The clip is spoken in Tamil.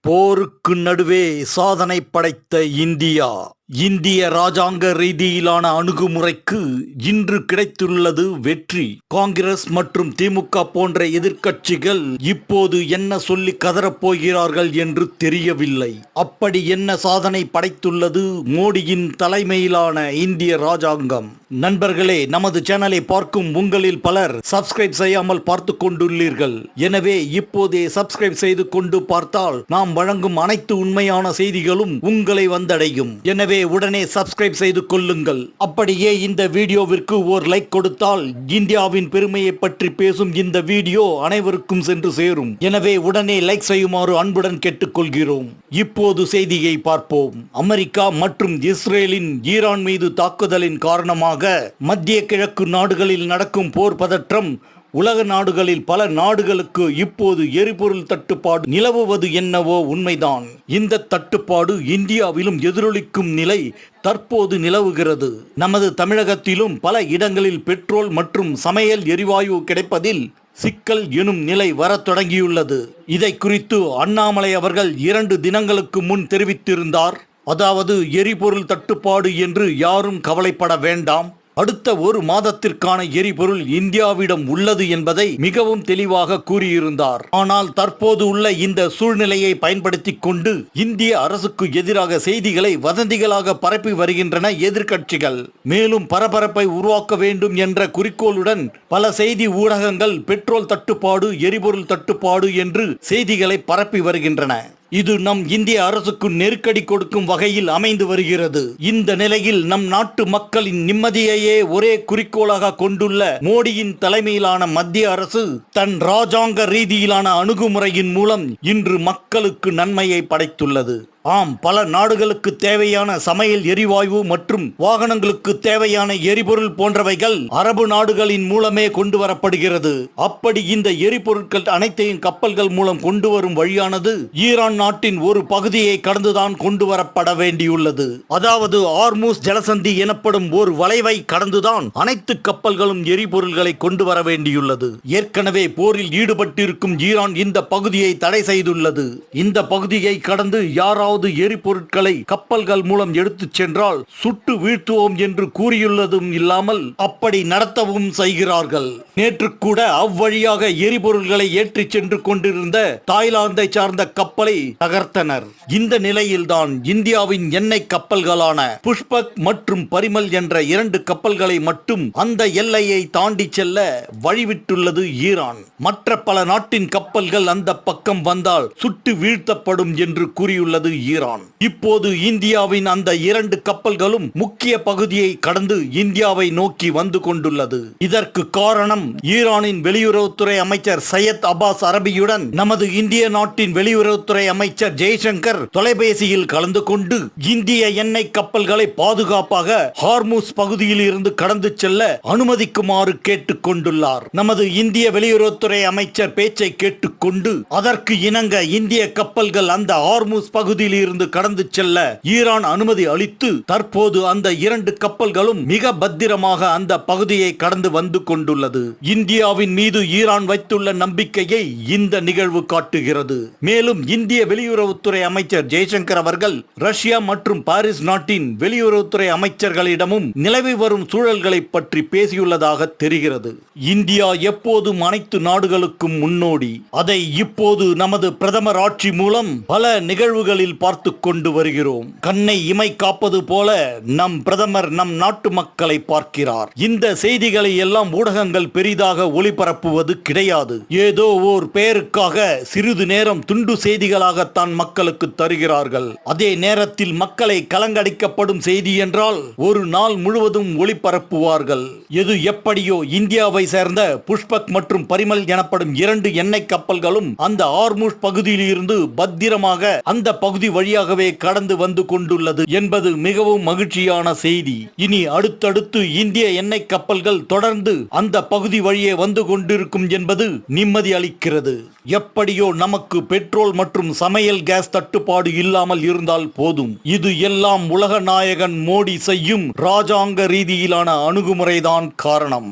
போருக்கு நடுவே சாதனை படைத்த இந்தியா. இந்திய ராஜாங்க ரீதியிலான அணுகுமுறைக்கு இன்று கிடைத்துள்ளது வெற்றி. காங்கிரஸ் மற்றும் திமுக போன்ற எதிர்க்கட்சிகள் இப்போது என்ன சொல்லி கதறப்போகிறார்கள் என்று தெரியவில்லை. அப்படி என்ன சாதனை படைத்துள்ளது மோடியின் தலைமையிலான இந்திய ராஜாங்கம்? நண்பர்களே, நமது சேனலை பார்க்கும் உங்களில் பலர் சப்ஸ்கிரைப் செய்யாமல் பார்த்து கொண்டுள்ளீர்கள். எனவே இப்போதே சப்ஸ்கிரைப் செய்து கொண்டு பார்த்தால் நாம் வழங்கும் அனைத்து உண்மையான செய்திகளும் உங்களை வந்தடையும். எனவே உடனே சப்ஸ்கிரைப் செய்து கொள்ளுங்கள். அப்படியே இந்த வீடியோவிற்கு ஒரு லைக் கொடுத்தால் இந்தியாவின் பெருமையை பற்றி பேசும் இந்த வீடியோ அனைவருக்கும் சென்று சேரும். எனவே உடனே லைக் செய்யுமாறு அன்புடன் கேட்டுக்கொள்கிறோம். இப்போது செய்தியை பார்ப்போம். அமெரிக்கா மற்றும் இஸ்ரேலின் ஈரான் மீது தாக்குதலின் காரணமாக மத்திய கிழக்கு நாடுகளில் நடக்கும் போர் பதற்றம் உலக நாடுகளில் பல நாடுகளுக்கு இப்போது எரிபொருள் தட்டுப்பாடு நிலவுவது என்னவோ உண்மைதான். இந்த தட்டுப்பாடு இந்தியாவிலும் எதிரொலிக்கும் நிலை தற்போது நிலவுகிறது. நமது தமிழகத்திலும் பல இடங்களில் பெட்ரோல் மற்றும் சமையல் எரிவாயு கிடைப்பதில் சிக்கல் எனும் நிலை வரத் தொடங்கியுள்ளது. இதை குறித்து அண்ணாமலை அவர்கள் 2 தினங்களுக்கு முன் தெரிவித்திருந்தார். அதாவது எரிபொருள் தட்டுப்பாடு என்று யாரும் கவலைப்பட வேண்டாம், அடுத்த 1 மாதத்திற்கான எரிபொருள் இந்தியாவிடம் உள்ளது என்பதை மிகவும் தெளிவாக கூறியிருந்தார். ஆனால் தற்போது உள்ள இந்த சூழ்நிலையை பயன்படுத்தி கொண்டு இந்திய அரசுக்கு எதிராக செய்திகளை வதந்திகளாக பரப்பி வருகின்றன எதிர்க்கட்சிகள். மேலும் பரபரப்பை உருவாக்க வேண்டும் என்ற குறிக்கோளுடன் பல செய்தி ஊடகங்கள் பெட்ரோல் தட்டுப்பாடு, எரிபொருள் தட்டுப்பாடு என்று செய்திகளை பரப்பி வருகின்றன. இது நம் இந்திய அரசுக்கு நெருக்கடி கொடுக்கும் வகையில் அமைந்து வருகிறது. இந்த நிலையில் நம் நாட்டு மக்களின் நிம்மதியையே ஒரே குறிக்கோளாக கொண்டுள்ள மோடியின் தலைமையிலான மத்திய அரசு தன் ராஜாங்க ரீதியிலான அணுகுமுறையின் மூலம் இன்று மக்களுக்கு நன்மையை படைத்துள்ளது. ஆம், பல நாடுகளுக்கு தேவையான சமையல் எரிவாயு மற்றும் வாகனங்களுக்கு தேவையான எரிபொருள் போன்றவைகள் அரபு நாடுகளின் மூலமே கொண்டு வரப்படுகிறது. அப்படி இந்த எரிபொருட்கள் அனைத்தையும் கப்பல்கள் மூலம் கொண்டு வரும் வழியானது ஈரான் நாட்டின் ஒரு பகுதியை கடந்துதான் கொண்டு வரப்பட வேண்டியுள்ளது. அதாவது ஹார்மூஸ் ஜலசந்தி எனப்படும் ஒரு வளைவை கடந்துதான் அனைத்து கப்பல்களும் எரிபொருள்களை கொண்டு வர வேண்டியுள்ளது. ஏற்கனவே போரில் ஈடுபட்டிருக்கும் ஈரான் இந்த பகுதியை தடை செய்துள்ளது. இந்த பகுதியை கடந்து யாராவது எரிபொருட்களை கப்பல்கள் மூலம் எடுத்துச் சென்றால் சுட்டு வீழ்த்துவோம் என்று கூறியுள்ளதும் இல்லாமல் அப்படி நடத்தவும் செய்கிறார்கள். நேற்று கூட அவ்வழியாக எரிபொருள்களை ஏற்றிச் சென்று கொண்டிருந்த தாய்லாந்தை சார்ந்த கப்பலை தகர்த்தனர். இந்த நிலையில்தான் இந்தியாவின் எண்ணெய் கப்பல்களான புஷ்பக் மற்றும் பரிமல் என்ற 2 கப்பல்களை மட்டும் அந்த எல்லையை தாண்டி செல்ல வழிவிட்டுள்ளது ஈரான். மற்ற பல நாட்டின் கப்பல்கள் அந்த பக்கம் வந்தால் சுட்டு வீழ்த்தப்படும் என்று கூறியுள்ளது ஈரான். இப்போது இந்தியாவின் அந்த 2 கப்பல்களும் முக்கிய பகுதியை கடந்து இந்தியாவை நோக்கி வந்து கொண்டுள்ளது. இதற்கு காரணம் ஈரானின் வெளியுறவுத்துறை அமைச்சர் சையத் அப்பாஸ் அரபியுடன் நமது இந்திய நாட்டின் வெளியுறவுத்துறை அமைச்சர் ஜெய்சங்கர் தொலைபேசியில் கலந்து கொண்டு இந்திய எண்ணெய் கப்பல்களை பாதுகாப்பாக ஹார்மூஸ் பகுதியில் இருந்து கடந்து செல்ல அனுமதிக்குமாறு கேட்டுக் கொண்டுள்ளார். நமது இந்திய வெளியுறவுத்துறை அமைச்சர் பேச்சை கேட்டுக்கொண்டு அதற்கு இணங்க இந்திய கப்பல்கள் அந்த ஹார்மூஸ் பகுதியில் இருந்து கடந்து செல்ல ஈரான் அனுமதி அளித்து தற்போது அந்த 2 கப்பல்களும் மிக பத்திரமாக அந்த பகுதியை கடந்து வந்து கொண்டுள்ளது. இந்தியாவின் மீது ஈரான் வைத்துள்ள நம்பிக்கையை இந்த நிகழ்வு காட்டுகிறது. மேலும் இந்திய வெளியுறவுத்துறை அமைச்சர் ஜெய்சங்கர் அவர்கள் ரஷ்யா மற்றும் பாரிஸ் நாட்டின் வெளியுறவுத்துறை அமைச்சர்களிடமும் நிலவி வரும் சூழல்களை பற்றி பேசியுள்ளதாக தெரிகிறது. இந்தியா எப்போதும் அனைத்து நாடுகளுக்கும் முன்னோடி. அதை இப்போது நமது பிரதமர் ஆட்சி மூலம் பல நிகழ்வுகளில் பார்த்து கொண்டு வருகிறோம். கண்ணை இமை காப்பது போல நம் பிரதமர் நம் நாட்டு மக்களை பார்க்கிறார். இந்த செய்திகளை எல்லாம் ஊடகங்கள் பெரிதாக ஒளிபரப்புவது கிடையாது. ஏதோ ஓர் பெயருக்காக சிறிது நேரம் துண்டு செய்திகளாகத்தான் மக்களுக்கு தருகிறார்கள். அதே நேரத்தில் மக்களை கலங்கடிக்கப்படும் செய்தி என்றால் ஒரு நாள் முழுவதும் ஒளிபரப்புவார்கள். எது எப்படியோ இந்தியாவை சேர்ந்த புஷ்பக் மற்றும் பரிமல் எனப்படும் 2 எண்ணெய் கப்பல்களும் அந்த ஹார்மூஸ் பகுதியில் இருந்து பத்திரமாக அந்த பகுதி வழியாகவே கடந்து வந்து கொண்டுள்ளது என்பது மிகவும் மகிழ்ச்சியான செய்தி. இனி அடுத்தடுத்து இந்திய எண்ணெய் கப்பல்கள் தொடர்ந்து அந்த பகுதி வழியே வந்து கொண்டிருக்கும் என்பது நிம்மதி அளிக்கிறது. எப்படியோ நமக்கு பெட்ரோல் மற்றும் சமையல் கேஸ் தட்டுப்பாடு இல்லாமல் இருந்தால் போதும். இது எல்லாம் உலக நாயகன் மோடி செய்யும் ராஜாங்க ரீதியிலான அணுகுமுறைதான் காரணம்.